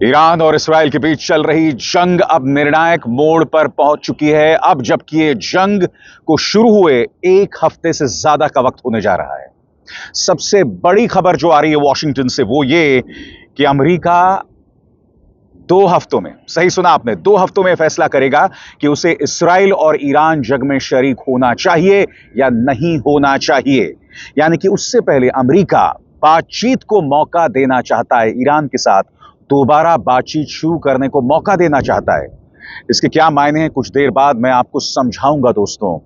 Iran और इस्राएल के बीच चल रही जंग अब निर्णायक मोड़ पर पहुंच चुकी है। अब जबकि ये जंग को शुरू हुए 1 हफ्ते से ज्यादा का वक्त होने जा रहा है, सबसे बड़ी खबर जो आ रही है वॉशिंगटन से वो ये कि अमेरिका 2 हफ्तों में, सही सुना आपने, 2 हफ्तों में फैसला करेगा कि उसे इस्राएल और ईरान जंग में शरीक होना चाहिए या नहीं होना चाहिए। यानी कि उससे पहले अमेरिका बातचीत को मौका देना चाहता है, ईरान के साथ दोबारा बातचीत शुरू करने को मौका देना चाहता है। इसके क्या मायने हैं कुछ देर बाद मैं आपको समझाऊंगा दोस्तों।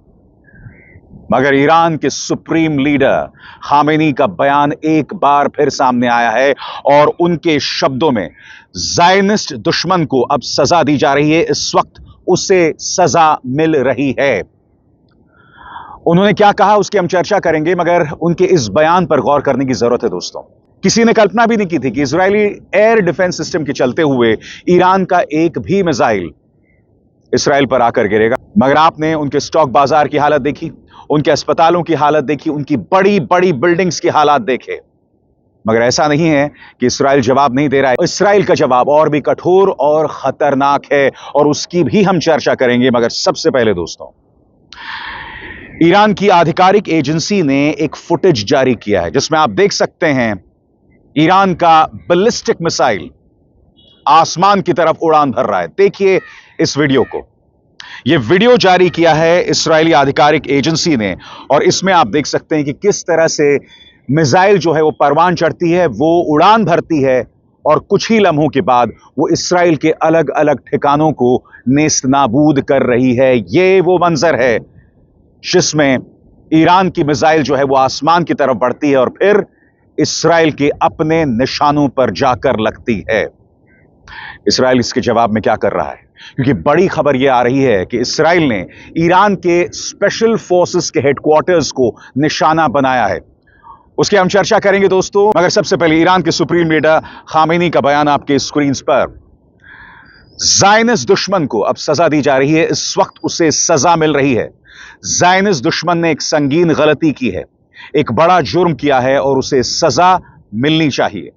मगर ईरान के सुप्रीम लीडर खामेनी का बयान एक बार फिर सामने आया है और उनके शब्दों में ज़ायनिस्ट दुश्मन को अब सजा दी जा रही है। इस वक्त उसे सजा मिल रही है। उन्होंने क्या कहा उसकी हम चर्चा करेंगे, मगर उनके इस बयान पर गौर करने की जरूरत है दोस्तों। किसी ने कल्पना भी नहीं की थी कि इजरायली एयर डिफेंस सिस्टम के चलते हुए ईरान का एक भी मिसाइल इसराइल पर आकर गिरेगा। मगर आपने उनके स्टॉक बाजार की हालत देखी, उनके अस्पतालों की हालत देखी, उनकी बड़ी बड़ी बिल्डिंग्स की हालात देखे। मगर ऐसा नहीं है कि इसराइल जवाब नहीं दे रहा है। इसराइल का जवाब और भी कठोर और खतरनाक है और उसकी भी हम चर्चा करेंगे। मगर सबसे पहले दोस्तों, ईरान की आधिकारिक एजेंसी ने एक फुटेज जारी किया है जिसमें आप देख सकते हैं ईरान का बैलिस्टिक मिसाइल आसमान की तरफ उड़ान भर रहा है। देखिए इस वीडियो को। यह वीडियो जारी किया है इस्राएली आधिकारिक एजेंसी ने और इसमें आप देख सकते हैं कि किस तरह से मिसाइल जो है वो परवान चढ़ती है, वो उड़ान भरती है और कुछ ही लम्हों के बाद वो इसराइल के अलग अलग ठिकानों को नेस्त नाबूद कर रही है। ये वो मंजर है जिसमें ईरान की मिसाइल जो है वो आसमान की तरफ बढ़ती है और फिर इसराइल के अपने निशानों पर जाकर लगती है। इसराइल इसके जवाब में क्या कर रहा है? क्योंकि बड़ी खबर यह आ रही है कि इसराइल ने ईरान के स्पेशल फोर्सेस के हेडक्वार्टर्स को निशाना बनाया है। उसकी हम चर्चा करेंगे दोस्तों, मगर सबसे पहले ईरान के सुप्रीम लीडर खामेनी का बयान आपके स्क्रीन पर। ज़ायनिस्ट दुश्मन को अब सजा दी जा रही है। इस वक्त उसे सजा मिल रही है। ज़ायनिस्ट दुश्मन ने एक संगीन गलती की है, एक बड़ा जुर्म किया है और उसे सजा मिलनी चाहिए।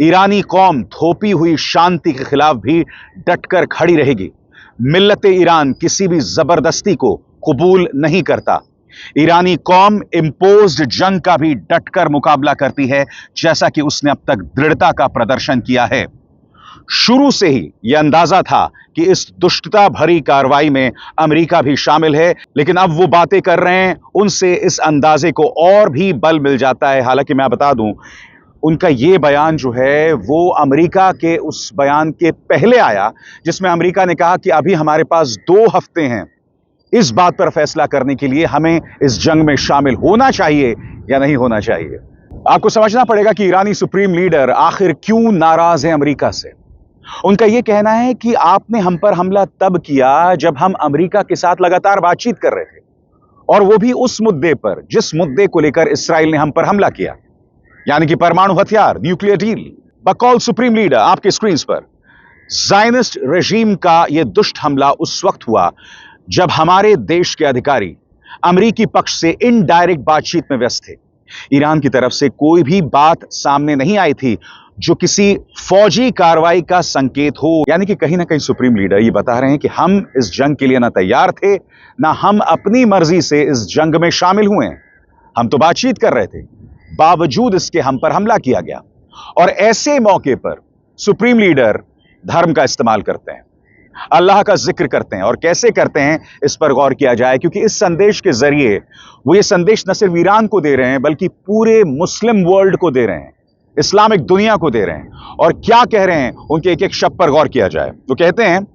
ईरानी कौम थोपी हुई शांति के खिलाफ भी डटकर खड़ी रहेगी। मिल्लत ईरान किसी भी जबरदस्ती को कबूल नहीं करता। ईरानी कौम इंपोज्ड जंग का भी डटकर मुकाबला करती है, जैसा कि उसने अब तक दृढ़ता का प्रदर्शन किया है। शुरू से ही यह अंदाजा था कि इस दुष्टता भरी कार्रवाई में अमेरिका भी शामिल है, लेकिन अब वो बातें कर रहे हैं, उनसे इस अंदाजे को और भी बल मिल जाता है। हालांकि मैं बता दूं, उनका ये बयान जो है वो अमेरिका के उस बयान के पहले आया जिसमें अमेरिका ने कहा कि अभी हमारे पास 2 हफ्ते हैं इस बात पर फैसला करने के लिए हमें इस जंग में शामिल होना चाहिए या नहीं होना चाहिए। आपको समझना पड़ेगा कि ईरानी सुप्रीम लीडर आखिर क्यों नाराज है अमेरिका से। उनका यह कहना है कि आपने हम पर हमला तब किया जब हम अमेरिका के साथ लगातार बातचीत कर रहे थे, और वो भी उस मुद्दे पर जिस मुद्दे को लेकर इसराइल ने हम पर हमला किया, यानी कि परमाणु हथियार, न्यूक्लियर डील। बकौल सुप्रीम लीडर आपके स्क्रीन पर, ज़ायनिस्ट रेजीम का यह दुष्ट हमला उस वक्त हुआ जब हमारे देश के अधिकारी अमेरिकी पक्ष से इनडायरेक्ट बातचीत में व्यस्त थे। ईरान की तरफ से कोई भी बात सामने नहीं आई थी जो किसी फौजी कार्रवाई का संकेत हो। यानी कि कहीं ना कहीं सुप्रीम लीडर ये बता रहे हैं कि हम इस जंग के लिए ना तैयार थे, ना हम अपनी मर्जी से इस जंग में शामिल हुए। हम तो बातचीत कर रहे थे, बावजूद इसके हम पर हमला किया गया। और ऐसे मौके पर सुप्रीम लीडर धर्म का इस्तेमाल करते हैं, अल्लाह का जिक्र करते हैं। और कैसे करते हैं इस पर गौर किया जाए, क्योंकि इस संदेश के जरिए वो ये संदेश न सिर्फ ईरान को दे रहे हैं बल्कि पूरे मुस्लिम वर्ल्ड को दे रहे हैं, इस्लामिक दुनिया को दे रहे हैं। और क्या कह रहे हैं, उनके एक एक शब्द पर गौर किया जाए। तो कहते हैं,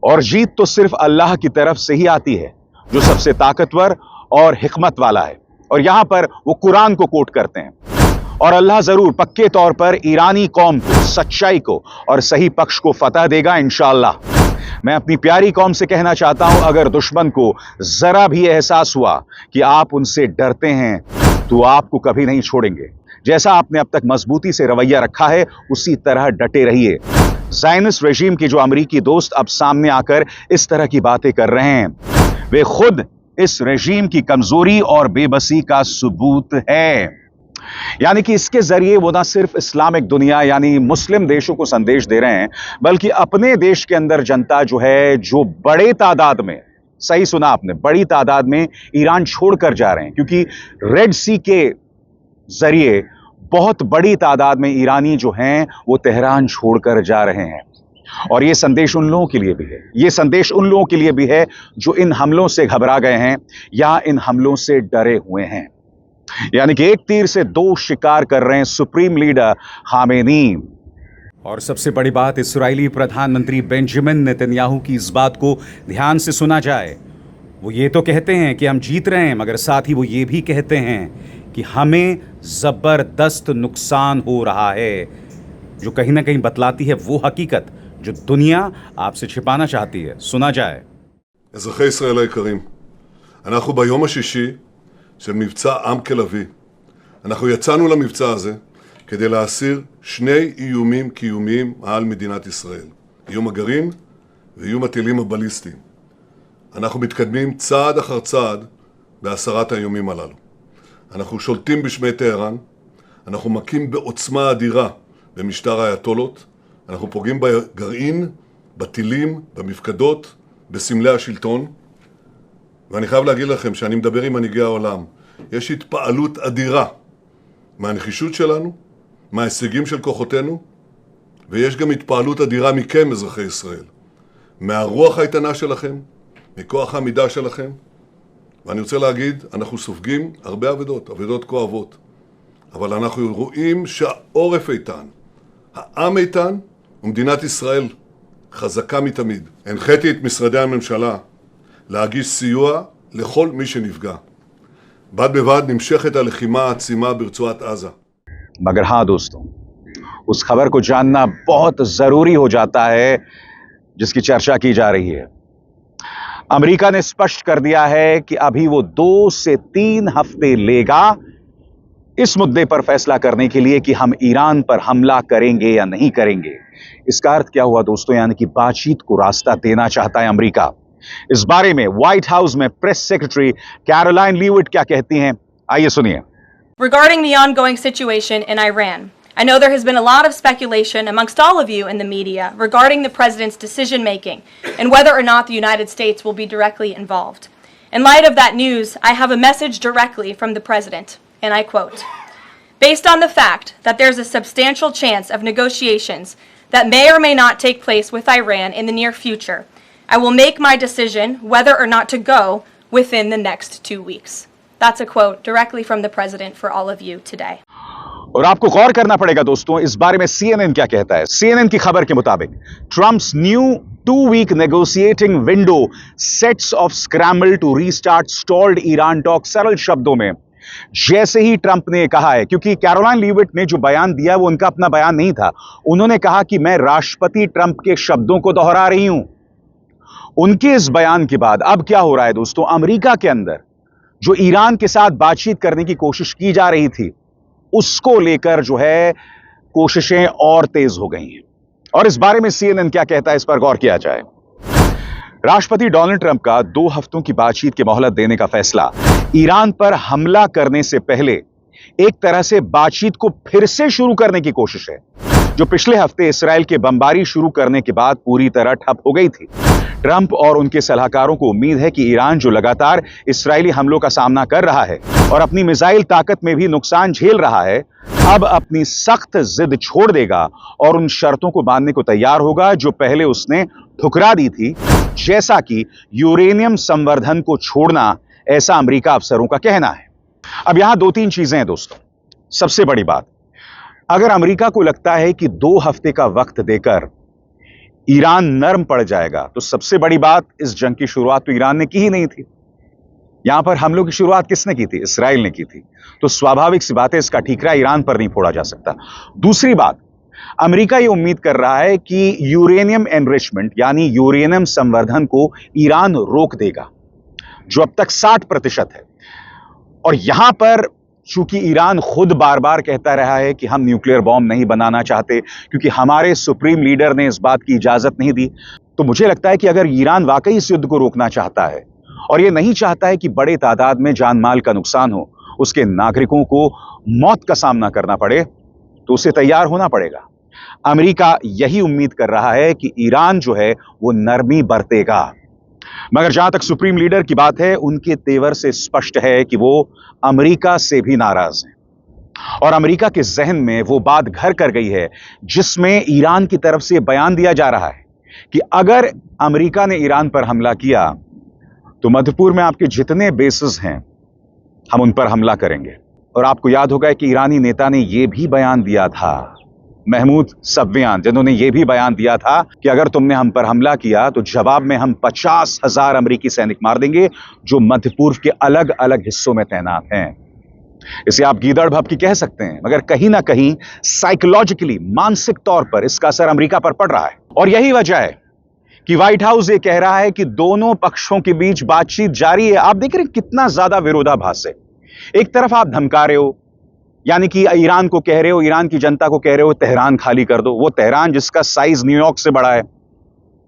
और जीत तो सिर्फ अल्लाह की तरफ से ही आती है जो सबसे ताकतवर और हिकमत वाला है। और यहां पर वो कुरान को कोट करते हैं, और अल्लाह जरूर पक्के तौर पर ईरानी कौम को, सच्चाई को और सही पक्ष को फतह देगा इंशाअल्लाह। मैं अपनी प्यारी कौम से कहना चाहता हूं, अगर दुश्मन को जरा भी एहसास हुआ कि आप उनसे डरते हैं तो आपको कभी नहीं छोड़ेंगे। जैसा आपने अब तक मजबूती से रवैया रखा है उसी तरह डटे रहिए। ज़ायनिस्ट रेजीम के जो अमेरिकी दोस्त अब सामने आकर इस तरह की बातें कर रहे हैं, वे खुद इस रेजीम की कमजोरी और बेबसी का सबूत है। यानी कि इसके जरिए वो ना सिर्फ इस्लामिक दुनिया यानी मुस्लिम देशों को संदेश दे रहे हैं, बल्कि अपने देश के अंदर जनता जो है, जो बड़े तादाद में, सही सुना आपने, बड़ी तादाद में ईरान छोड़कर जा रहे हैं, क्योंकि रेड सी के जरिए बहुत बड़ी तादाद में ईरानी जो हैं वो तेहरान छोड़कर जा रहे हैं। और ये संदेश उन लोगों के लिए भी है, ये संदेश उन लोगों के लिए भी है जो इन हमलों से घबरा गए हैं या इन हमलों से डरे हुए हैं। यानी कि एक तीर से दो शिकार कर रहे हैं सुप्रीम लीडर खामेनी। और सबसे बड़ी बात, इस्राएली प्रधानमंत्री बेंजामिन नेतन्याहू की इस बात को ध्यान से सुना जाए। वो ये तो कहते हैं कि हम जीत रहे हैं, मगर साथ ही वो ये भी कहते हैं कि हमें जबरदस्त नुकसान हो रहा है, जो कहीं ना कहीं बतलाती है वो हकीकत जो दुनिया आपसे छिपाना चाहती है। सुना जाए। אזרחי ישראל היקרים, אנחנו ביום השישי של מבצע עם כלבי. אנחנו יצאנו למבצע הזה כדי להסיר שני איומים קיומיים על מדינת ישראל. איום הגרעין ואיום הטילים הבליסטיים. אנחנו מתקדמים צעד אחר צעד בהסרת האיומים הללו. אנחנו שולטים בשמי טהרן, אנחנו מכים בעוצמה אדירה במשטר האייתולות, אנחנו פוגעים בגרעין, בטילים, במפקדות, בסמלי השלטון, ואני חייב להגיד לכם שאני מדבר עם מנהיגי העולם. יש התפעלות אדירה מהנחישות שלנו, מההישגים של כוחותינו, ויש גם התפעלות אדירה מכם, אזרחי ישראל. מהרוח האיתנה שלכם, מכוח העמידה שלכם. ואני רוצה להגיד, אנחנו סופגים הרבה אבדות כואבות. אבל אנחנו רואים שהעורף איתן, העם איתן, ומדינת ישראל חזקה מתמיד. הנחיתי את משרדי הממשלה להגיש סיוע לכל מי שנפגע. בד בבד נמשכת הלחימה העצימה ברצועת עזה. मगर हाँ दोस्तों, उस खबर को जानना बहुत जरूरी हो जाता है जिसकी चर्चा की जा रही है। अमेरिका ने स्पष्ट कर दिया है कि अभी वो 2 से 3 हफ्ते लेगा इस मुद्दे पर फैसला करने के लिए कि हम ईरान पर हमला करेंगे या नहीं करेंगे। इसका अर्थ क्या हुआ दोस्तों? यानी कि बातचीत को रास्ता देना चाहता है अमेरिका। इस बारे में व्हाइट हाउस में प्रेस सेक्रेटरी कैरोलाइन लीविट क्या कहती हैं, आइए सुनिए। Regarding the ongoing situation in Iran, I know there has been a lot of speculation amongst all of you in the media regarding the president's decision making and whether or not the United States will be directly involved. In light of that news, I have a message directly from the president, and I quote, "Based on the fact that there's a substantial chance of negotiations that may or may not take place with Iran in the near future, I will make my decision whether or not to go within the next 2 weeks." That's a quote directly from the president for all of you today. और आपको गौर करना पड़ेगा दोस्तों, इस बारे में CNN क्या कहता है। CNN की खबर के मुताबिक Trump's new 2-week negotiating window sets of scramble to restart stalled Iran talks। सरल शब्दों में, जैसे ही ट्रंप ने कहा है, क्योंकि कैरोलाइन लीविट ने जो बयान दिया वो उनका अपना बयान नहीं था, उन्होंने कहा कि मैं राष्ट्रपति ट्रंप के शब्दों को दोहरा रही हूं। उनके इस बयान के बाद अब क्या हो रहा है दोस्तों, अमेरिका के अंदर जो ईरान के साथ बातचीत करने की कोशिश की जा रही थी, उसको लेकर जो है कोशिशें और तेज हो गई हैं। और इस बारे में CNN क्या कहता है, इस पर गौर किया जाए। राष्ट्रपति डोनाल्ड ट्रंप का 2 हफ्तों की बातचीत की मोहलत देने का फैसला ईरान पर हमला करने से पहले एक तरह से बातचीत को फिर से शुरू करने की कोशिश है, जो पिछले हफ्ते इसराइल के बमबारी शुरू करने के बाद पूरी तरह ठप हो गई थी। ट्रंप और उनके सलाहकारों को उम्मीद है कि ईरान जो लगातार इस्राएली हमलों का सामना कर रहा है और अपनी मिसाइल ताकत में भी नुकसान झेल रहा है, अब अपनी सख्त जिद छोड़ देगा और उन शर्तों को मानने को तैयार होगा जो पहले उसने ठुकरा दी थी, जैसा कि यूरेनियम संवर्धन को छोड़ना, ऐसा अमेरिका अफसरों का कहना है। अब यहां 2-3 चीजें हैं दोस्तों। सबसे बड़ी बात, अगर अमेरिका को लगता है कि 2 हफ्ते का वक्त देकर ईरान नरम पड़ जाएगा, तो सबसे बड़ी बात, इस जंग की शुरुआत तो ईरान ने की ही नहीं थी। यहां पर हमलों की शुरुआत किसने की थी? इसराइल ने की थी। तो स्वाभाविक सी बात है, इसका ठीकरा ईरान पर नहीं फोड़ा जा सकता। दूसरी बात, अमेरिका ये उम्मीद कर रहा है कि यूरेनियम एनरिचमेंट यानी यूरेनियम संवर्धन को ईरान रोक देगा, जो अब तक 60% है। और यहां पर चूंकि ईरान खुद बार बार कहता रहा है कि हम न्यूक्लियर बॉम्ब नहीं बनाना चाहते, क्योंकि हमारे सुप्रीम लीडर ने इस बात की इजाजत नहीं दी, तो मुझे लगता है कि अगर ईरान वाकई इस युद्ध को रोकना चाहता है और यह नहीं चाहता है कि बड़े तादाद में जान माल का नुकसान हो, उसके नागरिकों को मौत का सामना करना पड़े तो उसे तैयार होना पड़ेगा। अमेरिका यही उम्मीद कर रहा है कि ईरान जो है वो नरमी बरतेगा, मगर जहां तक सुप्रीम लीडर की बात है, उनके तेवर से स्पष्ट है कि वो अमेरिका से भी नाराज हैं और अमेरिका के जहन में वो बात घर कर गई है जिसमें ईरान की तरफ से बयान दिया जा रहा है कि अगर अमेरिका ने ईरान पर हमला किया तो मध्यपूर्व में आपके जितने बेसेस हैं हम उन पर हमला करेंगे। और आपको याद होगा कि ईरानी नेता ने यह भी बयान दिया था, महमूद सब्वियान, जिन्होंने यह भी बयान दिया था कि अगर तुमने हम पर हमला किया तो जवाब में हम 50,000 अमेरिकी सैनिक मार देंगे जो मध्य पूर्व के अलग अलग हिस्सों में तैनात हैं। इसे आप गीदड़ भभकी कह सकते हैं, मगर कहीं ना कहीं साइकोलॉजिकली, मानसिक तौर पर इसका असर अमेरिका पर पड़ रहा है। और यही वजह है कि व्हाइट हाउस ये कह रहा है कि दोनों पक्षों के बीच बातचीत जारी है। आप देख रहे हैं कितना ज्यादा विरोधाभास है। एक तरफ आप धमका रहे हो, यानी कि ईरान को कह रहे हो, ईरान की जनता को कह रहे हो तेहरान खाली कर दो, वो तेहरान जिसका साइज न्यूयॉर्क से बड़ा है।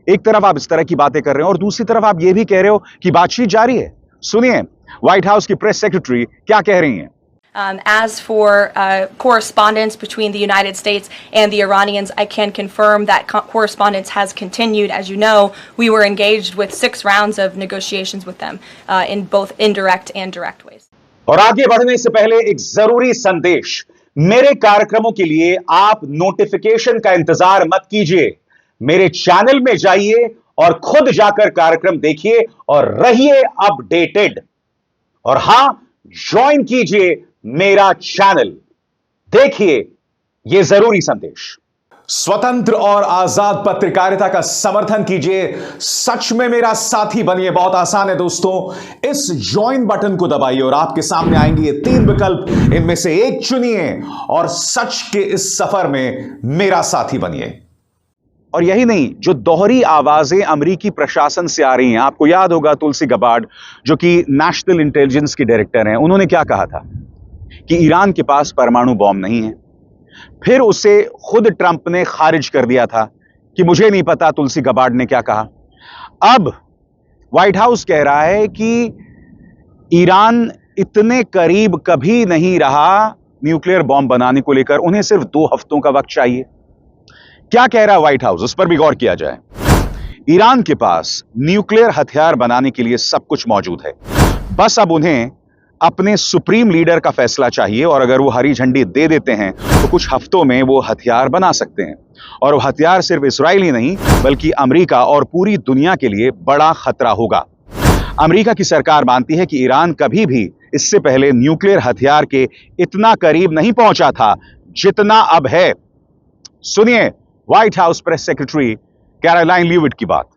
एक तरफ आप इस तरह की बातें कर रहे हो और दूसरी तरफ आप ये भी कह रहे हो कि बातचीत जारी है। सुनिए व्हाइट हाउस की प्रेस सेक्रेटरी क्या कह रही हैं। As for correspondence between the United States and the Iranians, I can confirm that correspondence has continued. As you know, we were engaged with 6 rounds of negotiations with them in both indirect and direct ways. और आगे बढ़ने से पहले एक जरूरी संदेश, मेरे कार्यक्रमों के लिए आप नोटिफिकेशन का इंतजार मत कीजिए, मेरे चैनल में जाइए और खुद जाकर कार्यक्रम देखिए और रहिए अपडेटेड। और हां, ज्वाइन कीजिए मेरा चैनल, देखिए यह जरूरी संदेश। स्वतंत्र और आजाद पत्रकारिता का समर्थन कीजिए, सच में मेरा साथी बनिए। बहुत आसान है दोस्तों, इस ज्वाइन बटन को दबाइए और आपके सामने आएंगे ये 3 विकल्प, इनमें से एक चुनिए और सच के इस सफर में मेरा साथी बनिए। और यही नहीं, जो दोहरी आवाजें अमेरिकी प्रशासन से आ रही हैं, आपको याद होगा तुलसी गबार्ड जो कि नेशनल इंटेलिजेंस की डायरेक्टर हैं, उन्होंने क्या कहा था कि ईरान के पास परमाणु बॉम्ब नहीं है। फिर उसे खुद ट्रंप ने खारिज कर दिया था कि मुझे नहीं पता तुलसी गबार्ड ने क्या कहा। अब व्हाइट हाउस कह रहा है कि ईरान इतने करीब कभी नहीं रहा न्यूक्लियर बॉम्ब बनाने को लेकर, उन्हें सिर्फ 2 हफ्तों का वक्त चाहिए। क्या कह रहा है व्हाइट हाउस, उस पर भी गौर किया जाए। ईरान के पास न्यूक्लियर हथियार बनाने के लिए सब कुछ मौजूद है, बस अब उन्हें अपने सुप्रीम लीडर का फैसला चाहिए और अगर वो हरी झंडी दे देते हैं तो कुछ हफ्तों में वो हथियार बना सकते हैं। और वो हथियार सिर्फ इजराइल ही नहीं बल्कि अमेरिका और पूरी दुनिया के लिए बड़ा खतरा होगा। अमेरिका की सरकार मानती है कि ईरान कभी भी इससे पहले न्यूक्लियर हथियार के इतना करीब नहीं पहुंचा था जितना अब है। सुनिए white house press secretary Caroline Leavitt की बात।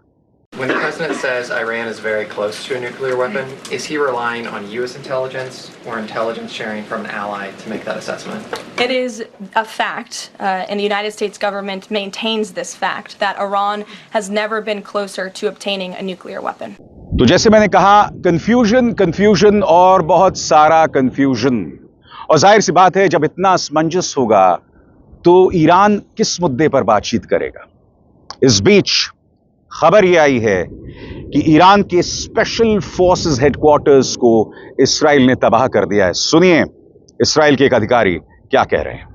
When the president says Iran is very close to a nuclear weapon, is he relying on U.S. intelligence or intelligence sharing from an ally to make that assessment? It is a fact, and the United States government maintains this fact, that Iran has never been closer to obtaining a nuclear weapon. तो जैसे मैंने कहा, confusion और बहुत सारा confusion. और जाहिर सी बात है, जब इतना असमंजस होगा तो ईरान किस मुद्दे पर बातचीत करेगा। इस बीच खबर यह आई है कि ईरान के स्पेशल फोर्सेस हेडक्वार्टर्स को इस्राइल ने तबाह कर दिया है। सुनिए इस्राइल के एक अधिकारी क्या कह रहे हैं।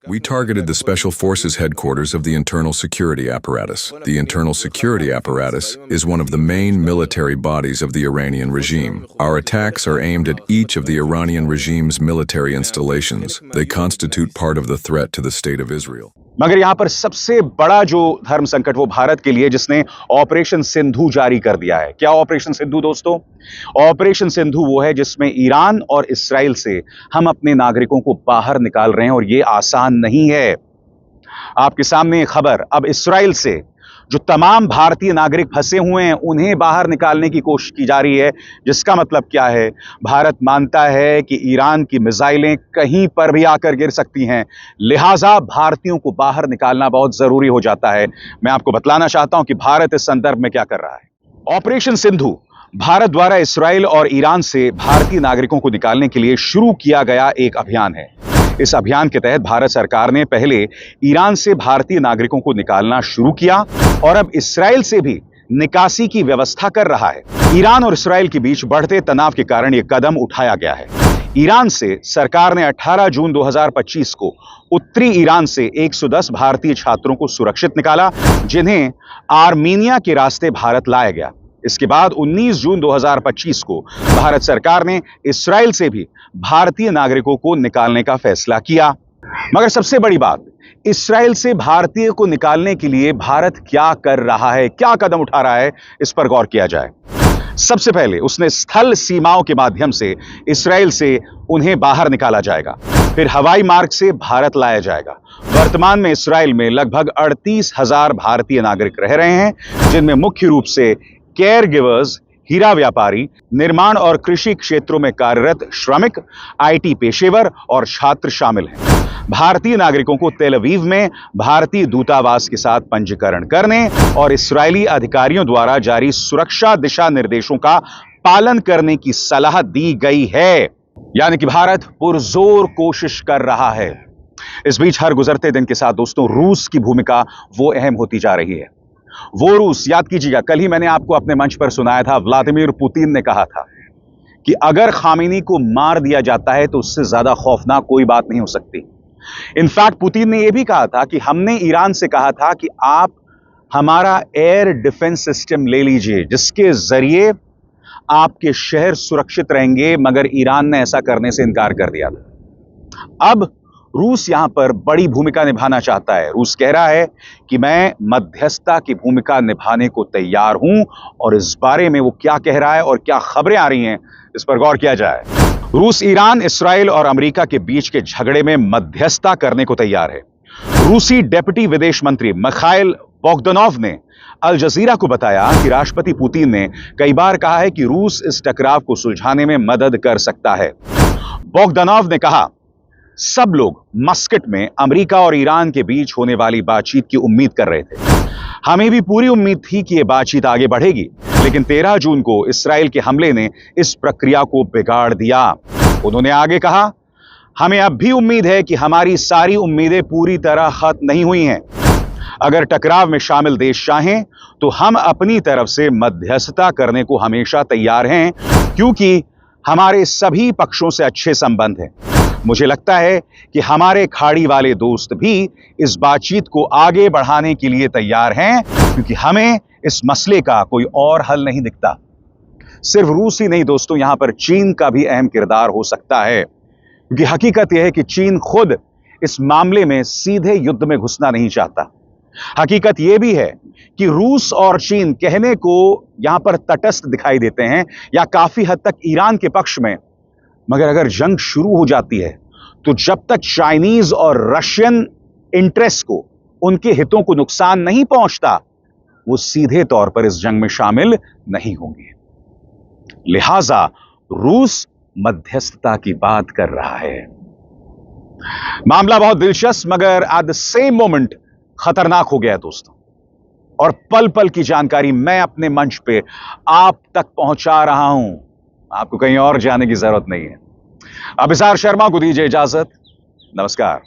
We targeted the Special Forces headquarters of the Internal Security Apparatus. The Internal Security Apparatus is one of the main military bodies of the Iranian regime. Our attacks are aimed at each of the Iranian regime's military installations. They constitute part of the threat to the state of Israel. मगर यहां पर सबसे बड़ा जो धर्म संकट वो भारत के लिए, जिसने ऑपरेशन सिंधु जारी कर दिया है। क्या ऑपरेशन सिंधु दोस्तों? ऑपरेशन सिंधु वो है जिसमें ईरान और इस्राइल से हम अपने नागरिकों को बाहर निकाल रहे हैं और ये आसान नहीं है। आपके सामने खबर, अब इस्राइल से जो तमाम भारतीय नागरिक फंसे हुए हैं उन्हें बाहर निकालने की कोशिश की जा रही है, जिसका मतलब क्या है? भारत मानता है कि ईरान की मिसाइलें कहीं पर भी आकर गिर सकती हैं, लिहाजा भारतीयों को बाहर निकालना बहुत जरूरी हो जाता है। मैं आपको बतलाना चाहता हूं कि भारत इस संदर्भ में क्या कर रहा है। ऑपरेशन सिंधु भारत द्वारा इस्राइल और ईरान से भारतीय नागरिकों को निकालने के लिए शुरू किया गया एक अभियान है। इस अभियान के तहत भारत सरकार ने पहले ईरान से भारतीय नागरिकों को निकालना शुरू किया और अब इस्राइल से भी निकासी की व्यवस्था कर रहा है। ईरान और इस्राइल के बीच बढ़ते तनाव के कारण यह कदम उठाया गया है। ईरान से सरकार ने 18 जून 2025 को उत्तरी ईरान से 110 भारतीय छात्रों को सुरक्षित निकाला, जिन्हें आर्मीनिया के रास्ते भारत लाया गया। इसके बाद 19 जून 2025 को भारत सरकार ने इस्राएल से भी भारतीय नागरिकों को निकालने का फैसला किया। मगर सबसे बड़ी बात, इस्राएल से भारतीय को निकालने के लिए भारत क्या कर रहा है, क्या कदम उठा रहा है, इस पर गौर किया जाए। सबसे पहले उसने स्थल सीमाओं के माध्यम से इस्राएल से उन्हें बाहर निकाला जाएगा, फिर हवाई मार्ग से भारत लाया जाएगा। वर्तमान में इस्राएल में लगभग 38,000 भारतीय नागरिक रह रहे हैं, जिनमें मुख्य रूप से केयर गिवर्स, हीरा व्यापारी, निर्माण और कृषि क्षेत्रों में कार्यरत श्रमिक, आईटी पेशेवर और छात्र शामिल हैं। भारतीय नागरिकों को तेल अवीव में भारतीय दूतावास के साथ पंजीकरण करने और इस्राएली अधिकारियों द्वारा जारी सुरक्षा दिशा निर्देशों का पालन करने की सलाह दी गई है। यानी कि भारत पुरजोर कोशिश कर रहा है। इस बीच हर गुजरते दिन के साथ दोस्तों रूस की भूमिका वो अहम होती जा रही है। वो रूस, याद कीजिएगा, कल ही मैंने आपको अपने मंच पर सुनाया था, व्लादिमीर पुतिन ने कहा था कि अगर खामेनी को मार दिया जाता है तो उससे ज्यादा खौफनाक कोई बात नहीं हो सकती। इनफैक्ट पुतिन ने यह भी कहा था कि हमने ईरान से कहा था कि आप हमारा एयर डिफेंस सिस्टम ले लीजिए, जिसके जरिए आपके शहर सुरक्षित रहेंगे, मगर ईरान ने ऐसा करने से इनकार कर दिया था। अब रूस यहां पर बड़ी भूमिका निभाना चाहता है। रूस कह रहा है कि मैं मध्यस्थता की भूमिका निभाने को तैयार हूं, और इस बारे में वो क्या कह रहा है और क्या खबरें आ रही हैं, इस पर गौर किया जाए। रूस ईरान, इसराइल और अमेरिका के बीच के झगड़े में मध्यस्थता करने को तैयार है। रूसी डेप्यूटी विदेश मंत्री मिखाइल बोगदानोव ने अल जजीरा को बताया कि राष्ट्रपति पुतिन ने कई बार कहा है कि रूस इस टकराव को सुलझाने में मदद कर सकता है। बोगदानोव ने कहा, सब लोग मस्कट में अमेरिका और ईरान के बीच होने वाली बातचीत की उम्मीद कर रहे थे। हमें भी पूरी उम्मीद थी कि यह बातचीत आगे बढ़ेगी, लेकिन 13 जून को इस्राएल के हमले ने इस प्रक्रिया को बिगाड़ दिया। उन्होंने आगे कहा, हमें अब भी उम्मीद है कि हमारी सारी उम्मीदें पूरी तरह खत्म नहीं हुई हैं। अगर टकराव में शामिल देश चाहें तो हम अपनी तरफ से मध्यस्थता करने को हमेशा तैयार हैं, क्योंकि हमारे सभी पक्षों से अच्छे संबंध हैं। मुझे लगता है कि हमारे खाड़ी वाले दोस्त भी इस बातचीत को आगे बढ़ाने के लिए तैयार हैं, क्योंकि हमें इस मसले का कोई और हल नहीं दिखता। सिर्फ रूस ही नहीं दोस्तों, यहां पर चीन का भी अहम किरदार हो सकता है, क्योंकि हकीकत यह है कि चीन खुद इस मामले में सीधे युद्ध में घुसना नहीं चाहता। हकीकत यह भी है कि रूस और चीन कहने को यहां पर तटस्थ दिखाई देते हैं या काफी हद तक ईरान के पक्ष में, मगर अगर जंग शुरू हो जाती है तो जब तक चाइनीज और रशियन इंटरेस्ट को, उनके हितों को नुकसान नहीं पहुंचता, वो सीधे तौर पर इस जंग में शामिल नहीं होंगे। लिहाजा रूस मध्यस्थता की बात कर रहा है। मामला बहुत दिलचस्प मगर एट द सेम मोमेंट खतरनाक हो गया दोस्तों, और पल पल की जानकारी मैं अपने मंच पे आप तक पहुंचा रहा हूं। आपको कहीं और जाने की जरूरत नहीं है। अभिसार शर्मा को दीजिए इजाजत। नमस्कार।